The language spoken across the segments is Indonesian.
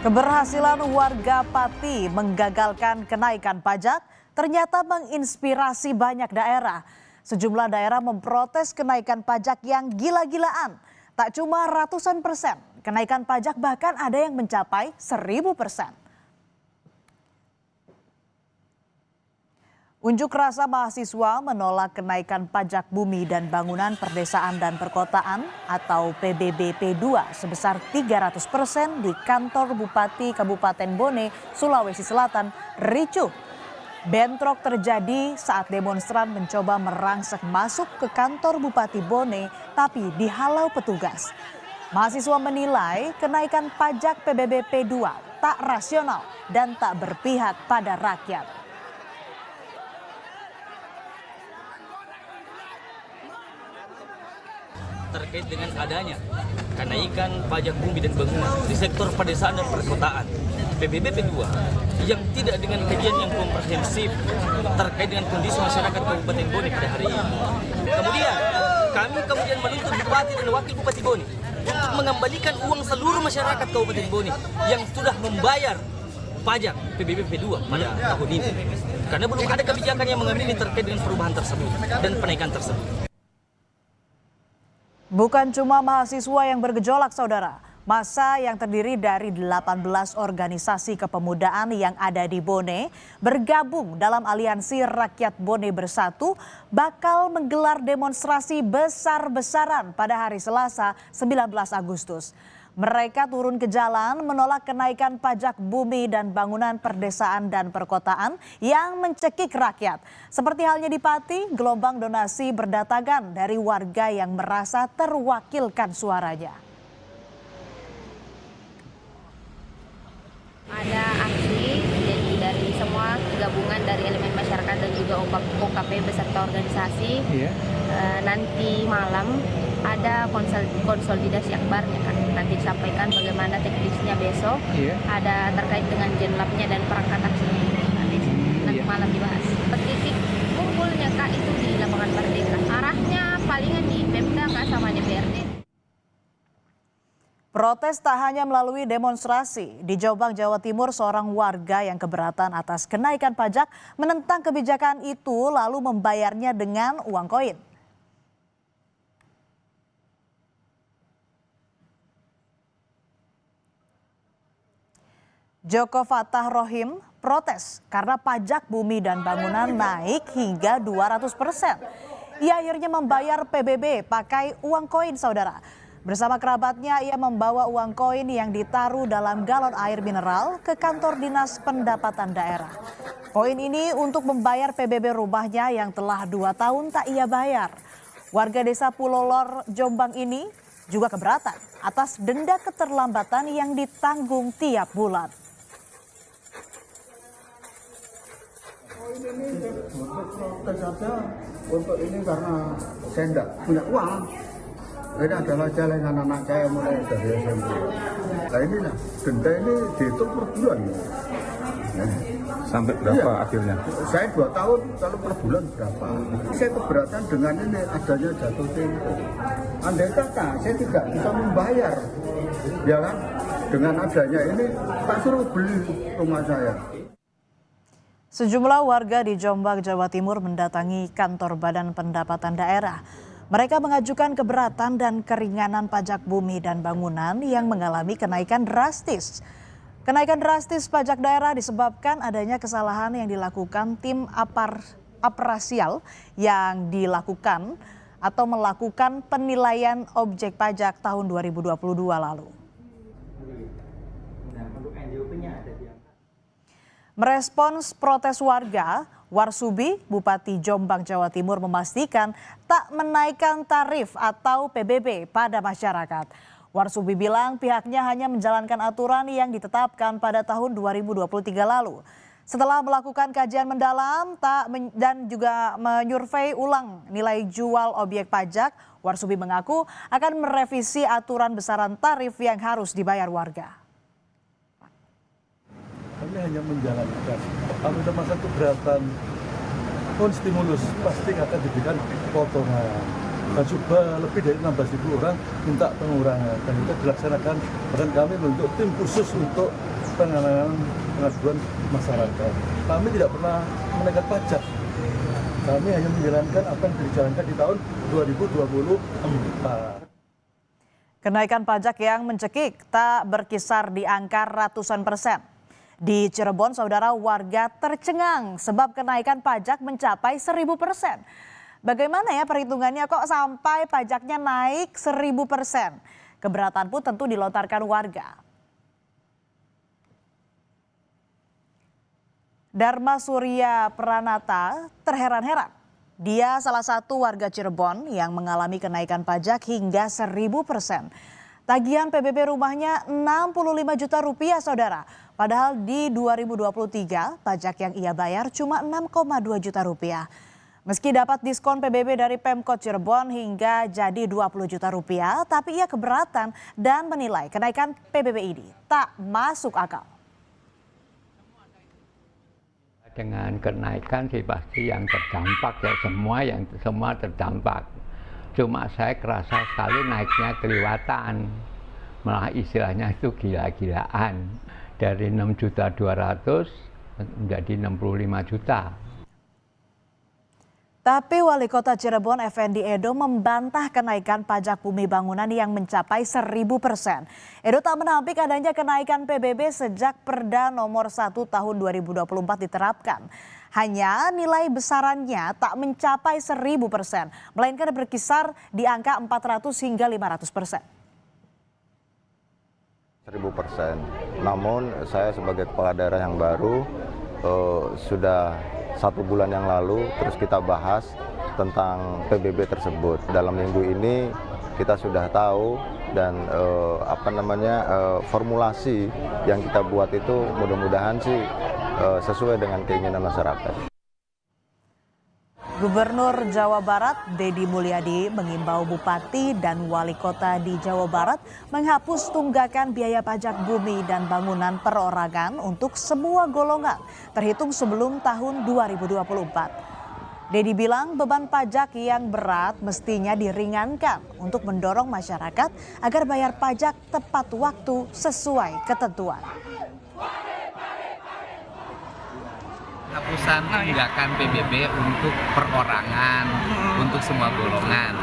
Keberhasilan warga Pati menggagalkan kenaikan pajak ternyata menginspirasi banyak daerah. Sejumlah daerah memprotes kenaikan pajak yang gila-gilaan. Tak cuma ratusan persen, kenaikan pajak bahkan ada yang mencapai 1000%. Unjuk rasa mahasiswa menolak kenaikan pajak bumi dan bangunan perdesaan dan perkotaan atau PBB P2 sebesar 300% di kantor Bupati Kabupaten Bone, Sulawesi Selatan, ricuh. Bentrok terjadi saat demonstran mencoba merangsek masuk ke kantor Bupati Bone tapi dihalau petugas. Mahasiswa menilai kenaikan pajak PBB P2 tak rasional dan tak berpihak pada rakyat. Terkait dengan adanya kenaikan pajak bumi dan bangunan di sektor pedesaan dan perkotaan PBB P2 yang tidak dengan kajian yang komprehensif terkait dengan kondisi masyarakat Kabupaten Bone pada hari ini. Kemudian kami menuntut Bupati dan Wakil Bupati Bone untuk mengembalikan uang seluruh masyarakat Kabupaten Bone yang sudah membayar pajak PBB P2 pada tahun ini. Karena belum ada kebijakan yang mengamini terkait dengan perubahan tersebut dan penaikan tersebut. Bukan cuma mahasiswa yang bergejolak, saudara. Massa yang terdiri dari 18 organisasi kepemudaan yang ada di Bone bergabung dalam Aliansi Rakyat Bone Bersatu bakal menggelar demonstrasi besar-besaran pada hari Selasa 19 Agustus. Mereka turun ke jalan menolak kenaikan pajak bumi dan bangunan perdesaan dan perkotaan yang mencekik rakyat. Seperti halnya di Pati, gelombang donasi berdatangan dari warga yang merasa terwakilkan suaranya. Ada aksi jadi dari semua gabungan dari elemen masyarakat dan juga OKP beserta organisasi. Nanti malam ada konsolidasi akbarnya kan. Nanti disampaikan bagaimana teknisnya besok. Ada terkait dengan jenlapnya dan perangkat aksinya. Nanti malam dibahas. Titik kumpulnya Kak itu di lapangan Merdeka. Arahnya palingan di Pemda Kak sama DPRD. Protes tak hanya melalui demonstrasi. Di Jombang, Jawa Timur, seorang warga yang keberatan atas kenaikan pajak menentang kebijakan itu lalu membayarnya dengan uang koin. Joko Fatah Rohim protes karena pajak bumi dan bangunan naik hingga 200%. Ia akhirnya membayar PBB pakai uang koin, saudara. Bersama kerabatnya, ia membawa uang koin yang ditaruh dalam galon air mineral ke kantor Dinas Pendapatan Daerah. Koin ini untuk membayar PBB rumahnya yang telah 2 tahun tak ia bayar. Warga desa Pulau Lor, Jombang ini juga keberatan atas denda keterlambatan yang ditanggung tiap bulan. Untuk ini karena saya tidak punya uang. Ini adalah jalan anak saya mulai dari SMP. Nah ini lah, denda ini dihitung per bulan. Sampai berapa akhirnya? Saya 2 tahun, kalau per bulan berapa? Saya keberatan dengan ini adanya jatuh tempo. Andai kata saya tidak bisa membayar, ya kan? Dengan adanya ini, tak suruh beli rumah saya. Sejumlah warga di Jombang, Jawa Timur mendatangi kantor Badan Pendapatan Daerah. Mereka mengajukan keberatan dan keringanan pajak bumi dan bangunan yang mengalami kenaikan drastis. Kenaikan drastis pajak daerah disebabkan adanya kesalahan yang dilakukan tim aparasial yang dilakukan atau melakukan penilaian objek pajak tahun 2022 lalu. Merespons protes warga, Warsubi, Bupati Jombang, Jawa Timur memastikan tak menaikkan tarif atau PBB pada masyarakat. Warsubli bilang pihaknya hanya menjalankan aturan yang ditetapkan pada tahun 2023 lalu. Setelah melakukan kajian mendalam dan juga menyurvei ulang nilai jual objek pajak, Warsubli mengaku akan merevisi aturan besaran tarif yang harus dibayar warga. Kami hanya menjalankan. Kalau ada masa keberatan stimulus pasti akan diberikan potongan. Dan juga lebih dari 16.000 orang minta pengurangan. Dan itu dilaksanakan, bahkan kami membentuk tim khusus untuk penanganan pengaduan masyarakat. Kami tidak pernah menaikkan pajak. Kami hanya menjalankan apa yang dijalankan di tahun 2024. Kenaikan pajak yang mencekik tak berkisar di angka ratusan persen. Di Cirebon, saudara, warga tercengang sebab kenaikan pajak mencapai 1000%. Bagaimana ya perhitungannya kok sampai pajaknya naik 1000%? Keberatan pun tentu dilontarkan warga. Dharma Surya Pranata terheran-heran. Dia salah satu warga Cirebon yang mengalami kenaikan pajak hingga 1000%. Tagihan PBB rumahnya 65 juta rupiah, saudara. Padahal di 2023 pajak yang ia bayar cuma 6,2 juta rupiah. Meski dapat diskon PBB dari Pemkot Cirebon hingga jadi 20 juta rupiah, tapi ia keberatan dan menilai kenaikan PBB ini tak masuk akal. Dengan kenaikan sih pasti yang terdampak ya, semua terdampak. Cuma saya kerasa sekali naiknya kelewatan, malah istilahnya itu gila-gilaan. Dari 6.200.000 menjadi 65 juta. Tapi Wali Kota Cirebon Effendi Edo membantah kenaikan pajak bumi bangunan yang mencapai 1000%. Edo tak menampik adanya kenaikan PBB sejak Perda nomor 1 tahun 2024 diterapkan. Hanya nilai besarannya tak mencapai 1000%, melainkan berkisar di angka 400 hingga 500%. 1000%. Namun saya sebagai kepala daerah yang baru sudah 1 bulan yang lalu terus kita bahas tentang PBB tersebut. Dalam minggu ini kita sudah tahu dan formulasi yang kita buat itu mudah-mudahan sih sesuai dengan keinginan masyarakat. Gubernur Jawa Barat Deddy Mulyadi mengimbau bupati dan wali kota di Jawa Barat menghapus tunggakan biaya pajak bumi dan bangunan perorangan untuk semua golongan terhitung sebelum tahun 2024. Deddy bilang beban pajak yang berat mestinya diringankan untuk mendorong masyarakat agar bayar pajak tepat waktu sesuai ketentuan. Penghapusan tunggakan PBB untuk perorangan, untuk semua golongan.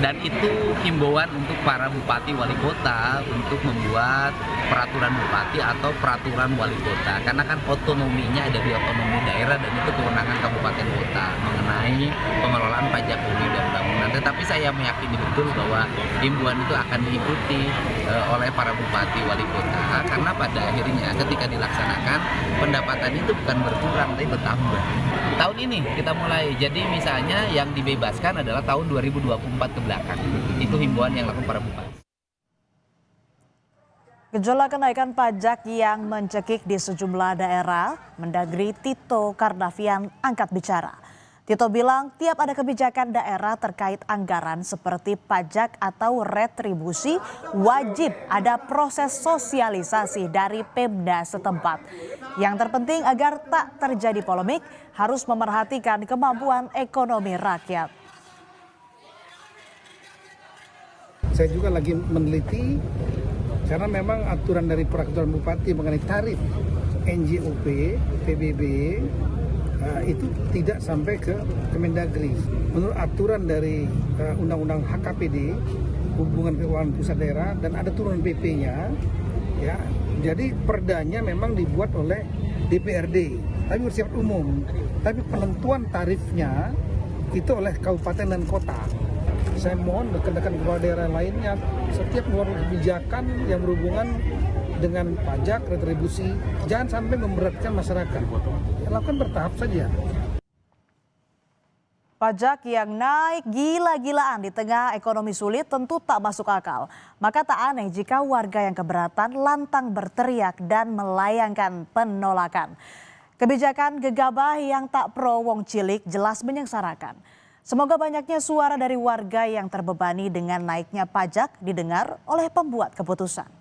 Dan itu himbauan untuk para bupati wali kota untuk membuat peraturan bupati atau peraturan wali kota. Karena kan otonominya ada di otonomi daerah dan itu kewenangan kabupaten kota mengenai pengelolaan pajak bumi dan bangunan. Tetapi saya meyakini betul bahwa himbauan itu akan diikuti oleh para bupati wali kota. Karena pada akhirnya ketika dilaksanakan pendapatan itu bukan berkurang tapi bertambah. Tahun ini kita mulai, jadi misalnya yang dibebaskan adalah tahun 2024 ke belakang. Itu himbauan yang dilakukan para bupati. Gejolak kenaikan pajak yang mencekik di sejumlah daerah, Mendagri Tito Karnavian angkat bicara. Tito bilang tiap ada kebijakan daerah terkait anggaran seperti pajak atau retribusi, wajib ada proses sosialisasi dari Pemda setempat. Yang terpenting agar tak terjadi polemik, harus memerhatikan kemampuan ekonomi rakyat. Saya juga lagi meneliti, karena memang aturan dari peraturan bupati mengenai tarif NJOP, PBB, itu tidak sampai ke Kemendagri. Menurut aturan dari Undang-Undang HKPD, Hubungan Keuangan Pusat Daerah, dan ada turunan PP-nya, ya. Jadi perdanya memang dibuat oleh DPRD, tapi bersifat umum. Tapi penentuan tarifnya itu oleh kabupaten dan kota. Saya mohon rekan-rekan kepala daerah lainnya, setiap mengeluarkan kebijakan yang berhubungan dengan pajak, retribusi, jangan sampai memberatkan masyarakat. Lakukan bertahap saja. Pajak yang naik gila-gilaan di tengah ekonomi sulit tentu tak masuk akal. Maka tak aneh jika warga yang keberatan lantang berteriak dan melayangkan penolakan. Kebijakan gegabah yang tak pro wong cilik jelas menyengsarakan. Semoga banyaknya suara dari warga yang terbebani dengan naiknya pajak didengar oleh pembuat keputusan.